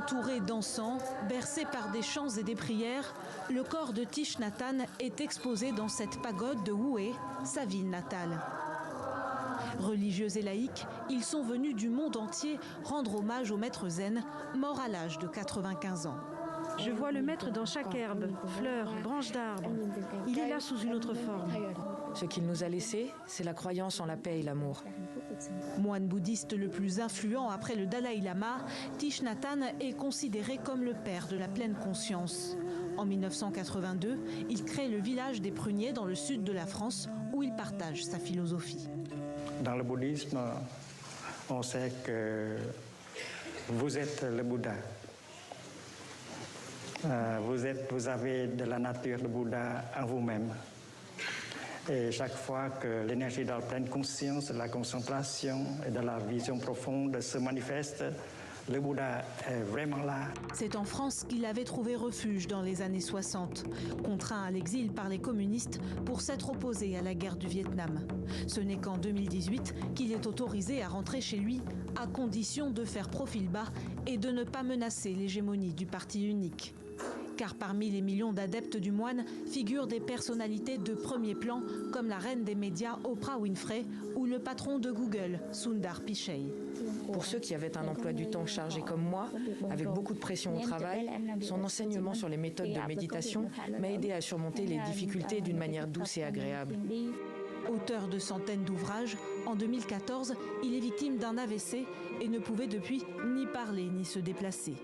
Entouré d'encens, bercé par des chants et des prières, le corps de Thich Nhat Hanh est exposé dans cette pagode de Hue, sa ville natale. Religieux et laïcs, ils sont venus du monde entier rendre hommage au maître zen, mort à l'âge de 95 ans. Je vois le maître dans chaque herbe, fleur, branche d'arbre. Il est là sous une autre forme. Ce qu'il nous a laissé, c'est la croyance en la paix et l'amour. Moine bouddhiste le plus influent après le Dalai Lama, Thich Nhat Hanh est considéré comme le père de la pleine conscience. En 1982, il crée le village des Pruniers dans le sud de la France où il partage sa philosophie. Dans le bouddhisme, on sait que vous êtes le Bouddha. Vous avez de la nature de Bouddha en vous-même. Et chaque fois que l'énergie de la pleine conscience, de la concentration et de la vision profonde se manifeste, le Bouddha est vraiment là. C'est en France qu'il avait trouvé refuge dans les années 60, contraint à l'exil par les communistes pour s'être opposé à la guerre du Vietnam. Ce n'est qu'en 2018 qu'il est autorisé à rentrer chez lui, à condition de faire profil bas et de ne pas menacer l'hégémonie du parti unique. Car parmi les millions d'adeptes du moine figurent des personnalités de premier plan comme la reine des médias Oprah Winfrey ou le patron de Google, Sundar Pichai. Pour ceux qui avaient un emploi du temps chargé comme moi, avec beaucoup de pression au travail, son enseignement sur les méthodes de méditation m'a aidé à surmonter les difficultés d'une manière douce et agréable. Auteur de centaines d'ouvrages, en 2014, il est victime d'un AVC et ne pouvait depuis ni parler ni se déplacer.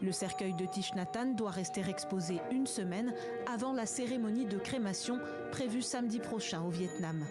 Le cercueil de Thich Nhat Hanh doit rester exposé une semaine avant la cérémonie de crémation prévue samedi prochain au Vietnam.